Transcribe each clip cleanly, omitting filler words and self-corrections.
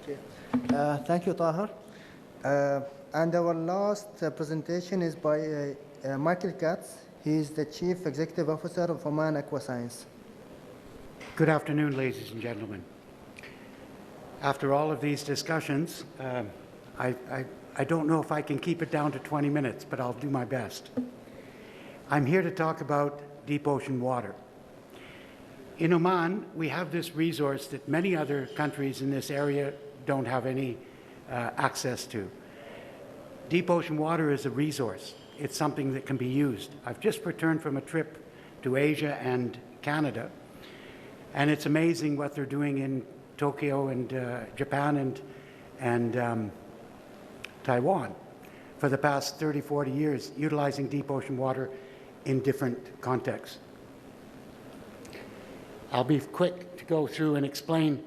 Okay. Thank you, Tahir. And our last presentation is by Michael Katz. He is the Chief Executive Officer of Oman Aquascience. Good afternoon, ladies and gentlemen. After all of these discussions, I don't know if I can keep it down to 20 minutes, but I'll do my best. I'm here to talk about deep ocean water. In Oman, we have this resource that many other countries in this area don't have any access to. Deep ocean water is a resource. It's something that can be used. I've just returned from a trip to Asia and Canada, and it's amazing what they're doing in Tokyo and Japan and Taiwan for the past 30, 40 years, utilizing deep ocean water in different contexts. I'll be quick to go through and explain.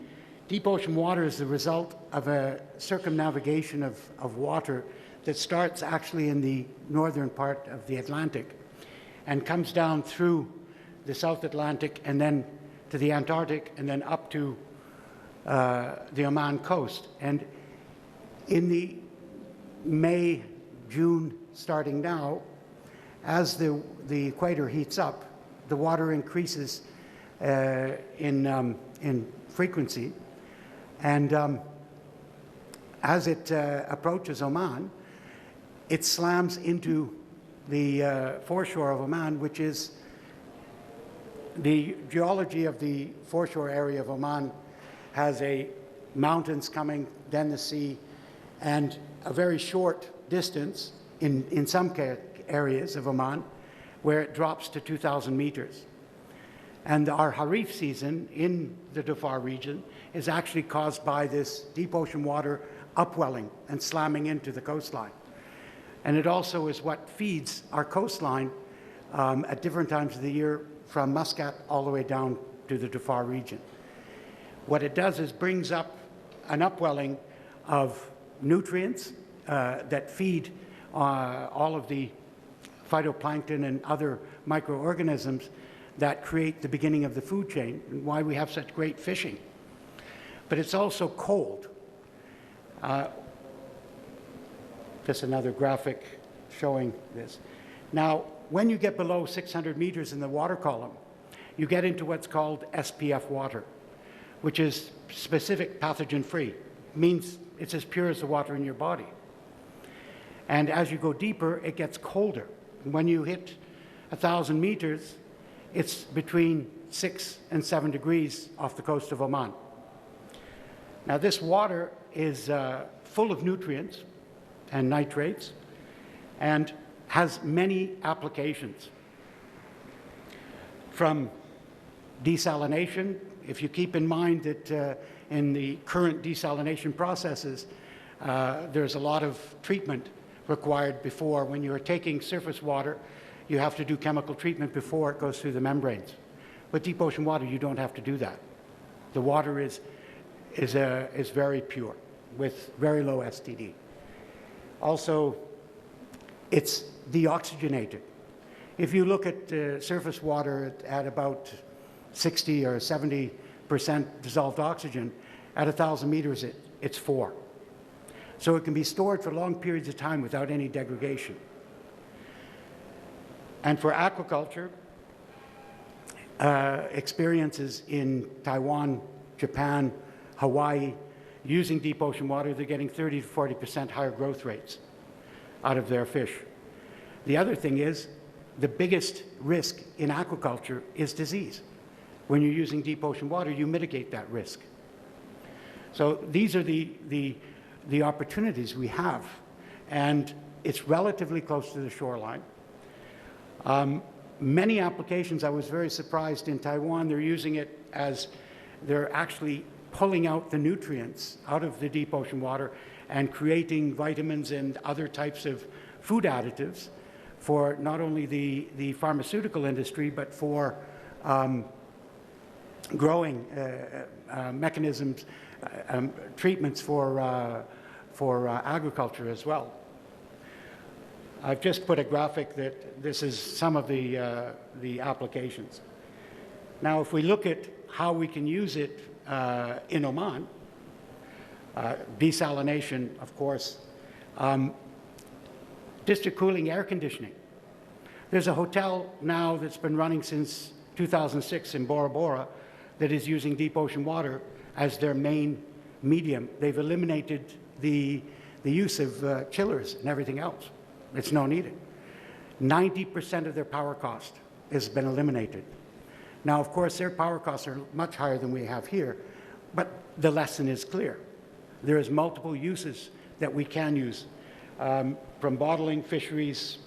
Deep ocean water is the result of a circumnavigation of water that starts actually in the northern part of the Atlantic and comes down through the South Atlantic and then to the Antarctic and then up to the Oman coast. And in the May, June, starting now, as the equator heats up, the water increases in frequency, and as it approaches Oman, it slams into the foreshore of Oman, which is the geology of the foreshore area of Oman has mountains coming, then the sea, and a very short distance in some areas of Oman where it drops to 2,000 meters. And our Harif season in the Dhofar region is actually caused by this deep ocean water upwelling and slamming into the coastline. And it also is what feeds our coastline at different times of the year from Muscat all the way down to the Dhofar region. What it does is brings up an upwelling of nutrients that feed all of the phytoplankton and other microorganisms that create the beginning of the food chain and why we have such great fishing. But it's also cold. Just another graphic showing this. Now, when you get below 600 meters in the water column, you get into what's called SPF water, which is specific pathogen-free. Means it's as pure as the water in your body. And as you go deeper, it gets colder. When you hit 1,000 meters, it's between 6 and 7 degrees off the coast of Oman. Now, this water is full of nutrients and nitrates and has many applications. From desalination, if you keep in mind that in the current desalination processes, there's a lot of treatment required before. When you're taking surface water, you have to do chemical treatment before it goes through the membranes. With deep ocean water, you don't have to do that. The water is very pure with very low STD. Also, it's deoxygenated. If you look at surface water at about 60 or 70% dissolved oxygen, at 1,000 meters, it's 4. So it can be stored for long periods of time without any degradation. And for aquaculture, experiences in Taiwan, Japan, Hawaii, using deep ocean water, they're getting 30 to 40% higher growth rates out of their fish. The other thing is, the biggest risk in aquaculture is disease. When you're using deep ocean water, you mitigate that risk. So these are the opportunities we have, and it's relatively close to the shoreline. Many applications, I was very surprised in Taiwan, they're using it as they're actually pulling out the nutrients out of the deep ocean water and creating vitamins and other types of food additives for not only the pharmaceutical industry, but for growing mechanisms, treatments for agriculture as well. I've just put a graphic that this is some of the applications. Now, if we look at how we can use it in Oman, Desalination, of course. District cooling, air conditioning. There's a hotel now that's been running since 2006 in Bora Bora that is using deep ocean water as their main medium. They've eliminated the use of chillers and everything else. It's no needed. 90% of their power cost has been eliminated. Now, of course, their power costs are much higher than we have here, but the lesson is clear. There is multiple uses that we can use, from bottling, fisheries,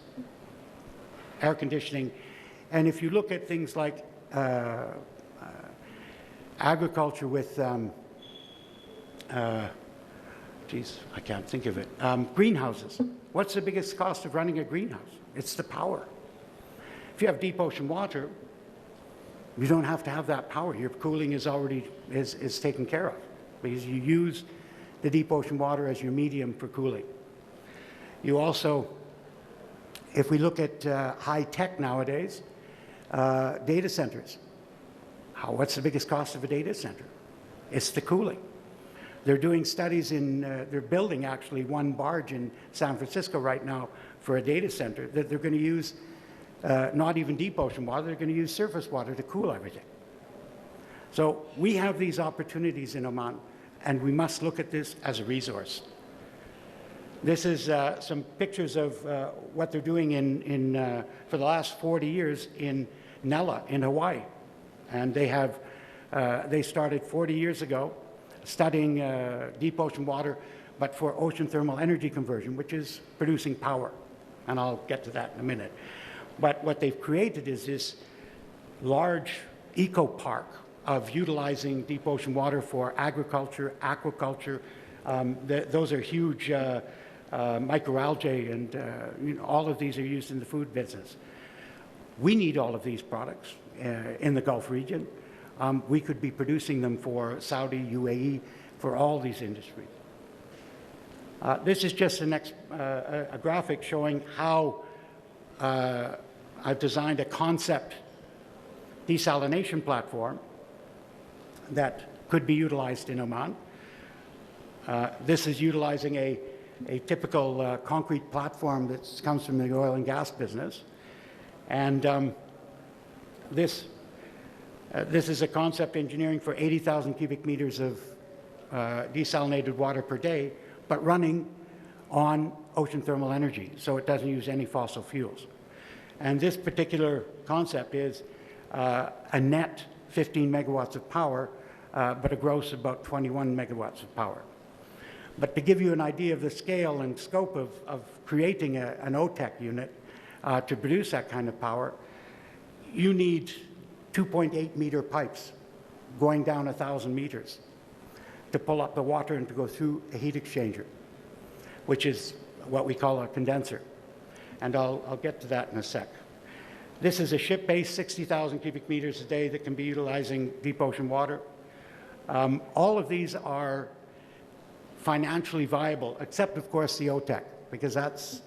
air conditioning. And if you look at things like agriculture with, geez, I can't think of it, greenhouses. What's the biggest cost of running a greenhouse? It's the power. If you have deep ocean water, you don't have to have that power. Your cooling is already is taken care of because you use the deep ocean water as your medium for cooling. You also, if we look at high tech nowadays, data centers. What's the biggest cost of a data center? It's the cooling. They're doing studies in, they're building actually one barge in San Francisco right now for a data center that they're going to use not even deep ocean water, they're going to use surface water to cool everything. So we have these opportunities in Oman, and we must look at this as a resource. This is some pictures of what they're doing for the last 40 years in Nella in Hawaii. And they started 40 years ago studying deep ocean water, but for ocean thermal energy conversion, which is producing power. And I'll get to that in a minute. But what they've created is this large eco park of utilizing deep ocean water for agriculture, aquaculture. Those are huge microalgae, and you know, all of these are used in the food business. We need all of these products in the Gulf region. We could be producing them for Saudi, UAE, for all these industries. This is just a graphic showing how I've designed a concept desalination platform that could be utilized in Oman. This is utilizing a typical concrete platform that comes from the oil and gas business. And this is a concept engineering for 80,000 cubic meters of desalinated water per day, but running on ocean thermal energy, so it doesn't use any fossil fuels. And this particular concept is a net 15 megawatts of power, but a gross about 21 megawatts of power. But to give you an idea of the scale and scope of creating an OTEC unit to produce that kind of power, you need 2.8 meter pipes going down 1,000 meters to pull up the water and to go through a heat exchanger, which is what we call a condenser. And I'll get to that in a sec. This is a ship-based 60,000 cubic meters a day that can be utilizing deep ocean water. All of these are financially viable, except of course the OTEC, because that's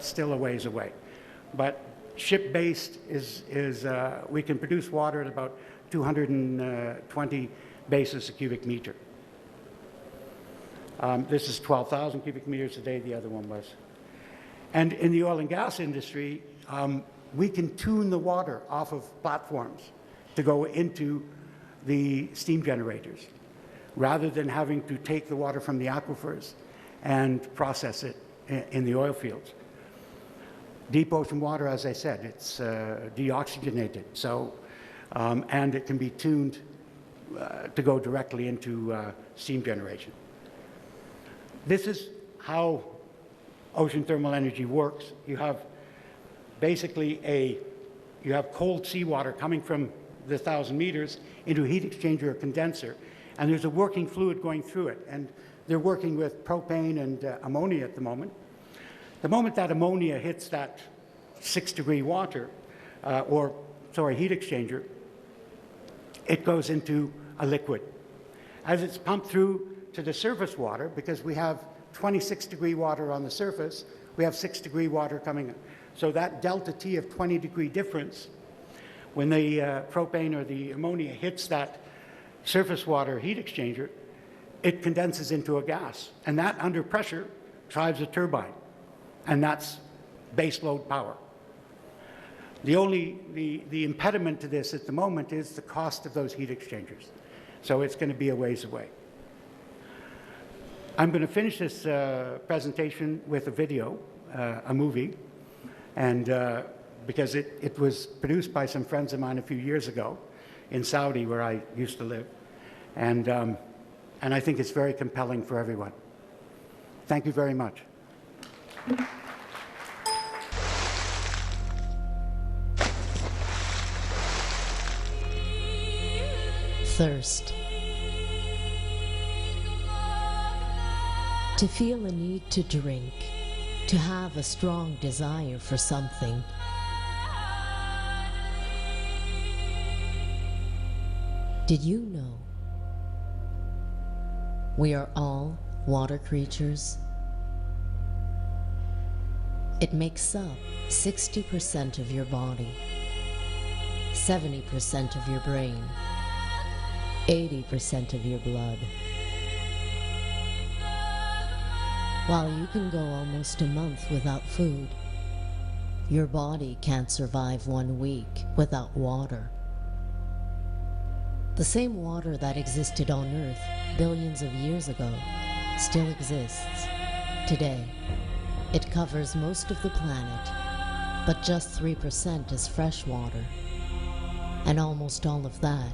still a ways away. But ship-based is we can produce water at about 220 basis a cubic meter. This is 12,000 cubic meters a day, the other one was. And in the oil and gas industry, we can tune the water off of platforms to go into the steam generators, rather than having to take the water from the aquifers and process it in the oil fields. Deep ocean water, as I said, it's deoxygenated, so, and it can be tuned to go directly into steam generation. This is how ocean thermal energy works. You have basically you have cold seawater coming from the 1,000 meters into a heat exchanger or condenser, and there's a working fluid going through it. And they're working with propane and ammonia at the moment. The moment that ammonia hits that 6-degree water, heat exchanger, it goes into a liquid. As it's pumped through to the surface water, because we have 26-degree water on the surface, we have 6-degree water coming in. So that delta T of 20-degree difference, when the propane or the ammonia hits that surface water heat exchanger, it condenses into a gas. And that, under pressure, drives a turbine. And that's base load power. The impediment to this at the moment is the cost of those heat exchangers. So it's going to be a ways away. I'm going to finish this presentation with a video, a movie, and because it was produced by some friends of mine a few years ago in Saudi, where I used to live, and I think it's very compelling for everyone. Thank you very much. Thirst. To feel a need to drink, to have a strong desire for something. Did you know we are all water creatures? It makes up 60% of your body, 70% of your brain, 80% of your blood. While you can go almost a month without food, your body can't survive 1 week without water. The same water that existed on Earth billions of years ago still exists today. It covers most of the planet, but just 3% is fresh water, and almost all of that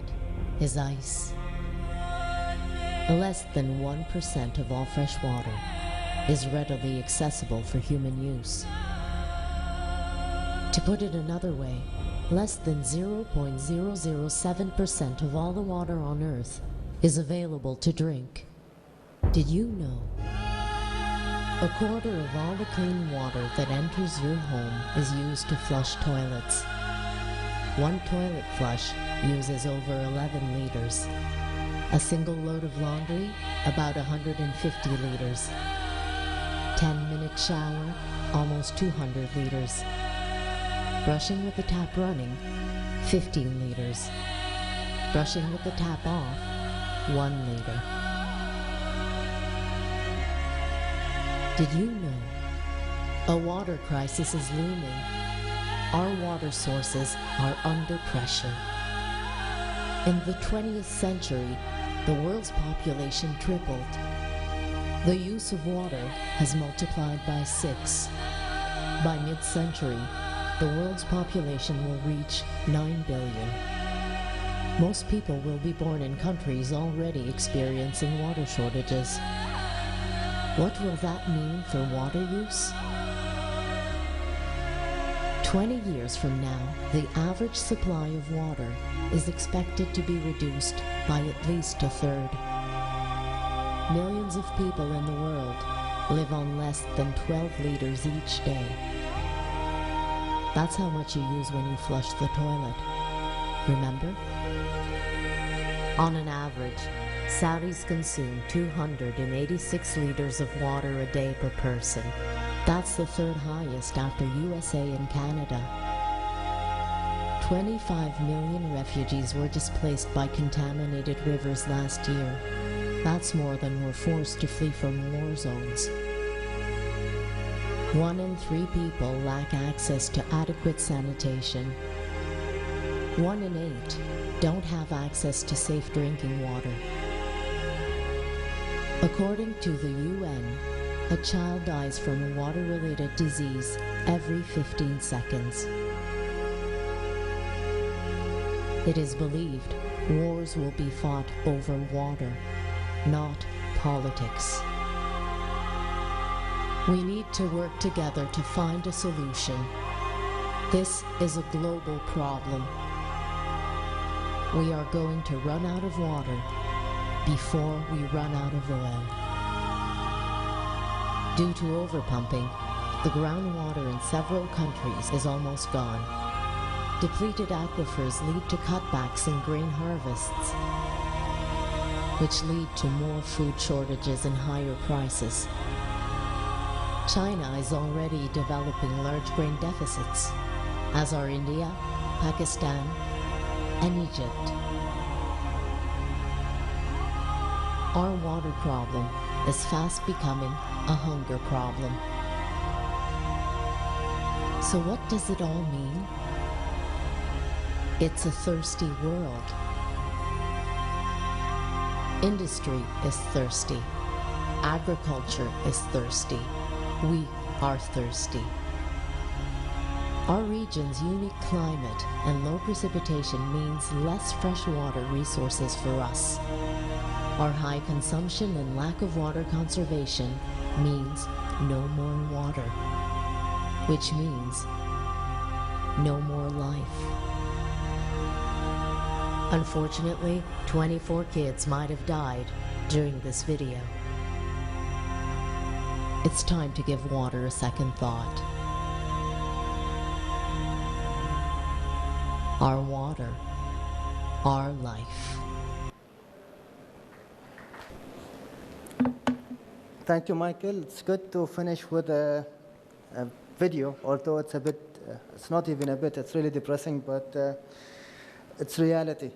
is ice. Less than 1% of all fresh water is readily accessible for human use. To put it another way, less than 0.007% of all the water on Earth is available to drink. Did you know? A quarter of all the clean water that enters your home is used to flush toilets. One toilet flush uses over 11 liters. A single load of laundry, about 150 liters. 10-minute shower, almost 200 liters. Brushing with the tap running, 15 liters. Brushing with the tap off, 1 liter. Did you know a water crisis is looming? Our water sources are under pressure. In the 20th century, the world's population tripled. The use of water has multiplied by 6. By mid-century, the world's population will reach 9 billion. Most people will be born in countries already experiencing water shortages. What will that mean for water use? 20 years from now, the average supply of water is expected to be reduced by at least a third. Millions of people in the world live on less than 12 liters each day. That's how much you use when you flush the toilet. Remember? On an average, Saudis consume 286 liters of water a day per person. That's the third highest after USA and Canada. 25 million refugees were displaced by contaminated rivers last year. That's more than were forced to flee from war zones. 1 in 3 people lack access to adequate sanitation. 1 in 8 don't have access to safe drinking water. According to the UN, a child dies from a water-related disease every 15 seconds. It is believed wars will be fought over water, not politics. We need to work together to find a solution. This is a global problem. We are going to run out of water before we run out of oil. Due to overpumping, the groundwater in several countries is almost gone. Depleted aquifers lead to cutbacks in grain harvests, which lead to more food shortages and higher prices. China is already developing large grain deficits, as are India, Pakistan, and Egypt. Our water problem is fast becoming a hunger problem. So what does it all mean? It's a thirsty world. Industry is thirsty. Agriculture is thirsty. We are thirsty. Our region's unique climate and low precipitation means less freshwater resources for us. Our high consumption and lack of water conservation means no more water, which means no more life. Unfortunately, 24 kids might have died during this video. It's time to give water a second thought. Our water, our life. Thank you, Michael. It's good to finish with a video, although it's a bit, it's not even a bit, it's really depressing, but it's reality.